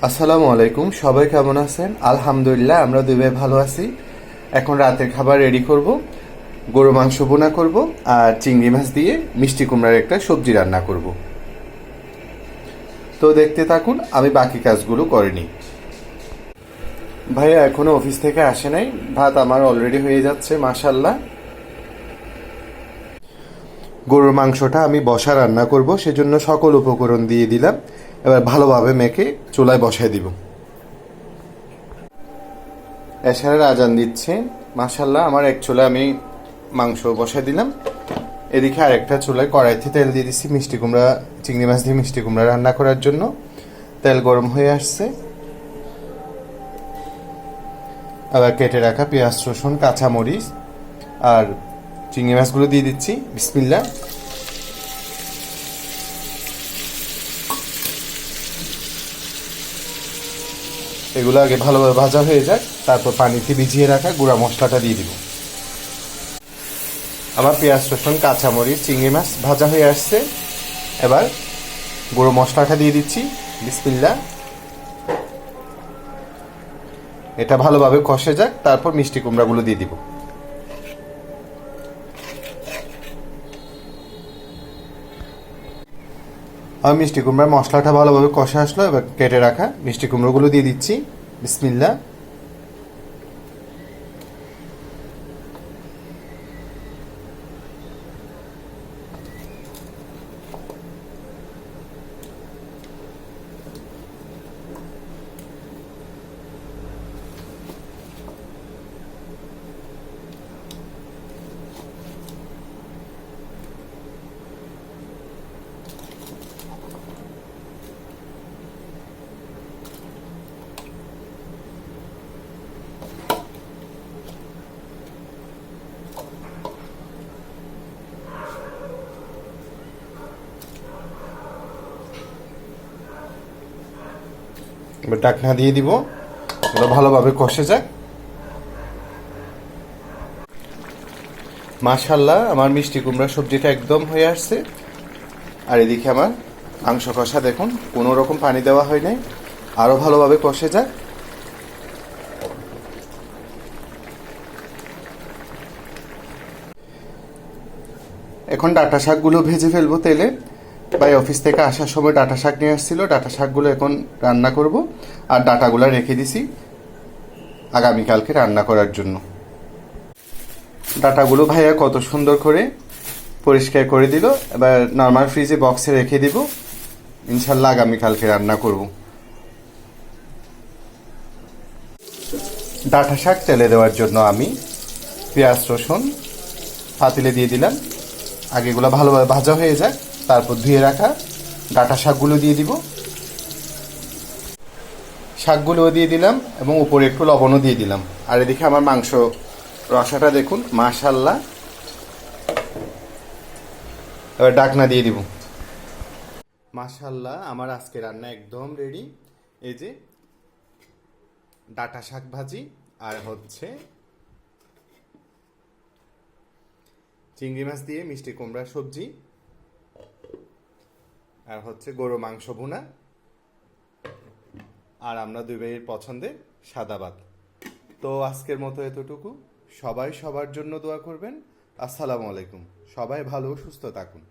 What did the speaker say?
আসসালামু আলাইকুম, সবাই কেমন আছেন? আলহামদুলিল্লাহ, আমরা দুই ভাই ভালো আছি। এখন রাতের খাবার রেডি করব। গরু মাংস বোনা করব আর চিংড়ি মাছ দিয়ে মিষ্টি কুমড়ার একটা সবজি রান্না করব। তো দেখতে থাকুন, আমি বাকি কাজগুলো করিনি। ভাইয়া এখনো অফিস থেকে আসে নাই, ভাত আমার অলরেডি হয়ে যাচ্ছে মাশাল্লাহ। গরুর মাংসটা আমি বসা রান্না করব, সেজন্য সকল উপকরণ দিয়ে দিলাম। এবার ভালোভাবে মেখে চুলায় বসায় দিব। এশারের আজান দিচ্ছে মাশাল্লাহ। আমার এক চুলায় আমি মাংস বসায় দিলাম, এদিকে আরেকটা চুলায় কড়াইতে তেল দিয়ে দিচ্ছি মিষ্টি কুমড়া, চিংড়ি মাছ দিয়ে মিষ্টি কুমড়া রান্না করার জন্য। তেল গরম হয়ে আসছে, আবার কেটে রাখা পেঁয়াজ, রসুন, কাঁচামরিচ আর চিংড়ি মাছগুলো দিয়ে দিচ্ছি। বিসমিল্লাহ। এগুলো আগে ভালোভাবে ভাজা হয়ে যাক, তারপর পানিতে ভিজিয়ে রাখা গুঁড়া মশলাটা দিয়ে দিব। আমার পেঁয়াজ, রসুন, কাঁচামরিচ, চিংড়ি মাছ ভাজা হয়ে আসছে। এবার গুঁড়ো মশলাটা দিয়ে দিচ্ছি। বিসমিল্লাহ। এটা ভালোভাবে কষে যাক, তারপর মিষ্টি কুমড়াগুলো দিয়ে দিব। আর মিষ্টি কুমড়ার মশলাটা ভালোভাবে কষে আসলো, এবার কেটে রাখা মিষ্টি কুমড়োগুলো দিয়ে দিচ্ছি। বিসমিল্লাহ। এবার ঢাকনা দিয়ে দিব, এগুলো ভালোভাবে কষে যাক। মাশাল্লাহ, আমার মিষ্টি কুমড়া সবজিটা একদম হয়ে আসছে। আর এদিকে আমার মাংস কষা দেখুন, কোনো রকম পানি দেওয়া হয় নাই, আরও ভালোভাবে কষে যাক। এখন ডাঁটা শাকগুলো ভেজে ফেলবো তেলে। ভাই অফিস থেকে আসার সময় ডাঁটা শাক নিয়ে আসছিল, ডাঁটা শাকগুলো এখন রান্না করব। আর ডাঁটাগুলো রেখে দিছি আগামীকালকে রান্না করার জন্য। ডাঁটাগুলো ভাইয়া কত সুন্দর করে পরিষ্কার করে দিল। এবার নর্মাল ফ্রিজে বক্সে রেখে দিব, ইনশাল্লাহ আগামীকালকে রান্না করব। ডাঁটা শাক তেলে দেওয়ার জন্য আমি পেঁয়াজ, রসুন পাতিলে দিয়ে দিলাম। আগেগুলো ভালোভাবে ভাজা হয়ে যাক, তারপর ধুয়ে রাখা ডাঁটা শাকগুলো দিয়ে দিব। শাকগুলোও দিয়ে দিলাম এবং উপরে একটু লবণও দিয়ে দিলাম। আর এদিকে আমার মাংস রসাটা দেখুন মাশাল্লাহ। এবার ঢাকনা দিয়ে দিব। মাশাল্লাহ, আমার আজকে রান্না একদম রেডি। এই যে ডাঁটা শাক ভাজি, আর হচ্ছে চিংড়ি মাছ দিয়ে মিষ্টি কুমড়ার সবজি, আর হচ্ছে গরু মাংস ভুনা, আর আমরা দুই ভাইয়ের পছন্দের সাদা ভাত। তো আজকের মতো এতটুকু। সবাই সবার জন্য দোয়া করবেন। আসসালামু আলাইকুম। সবাই ভালো সুস্থ থাকুন।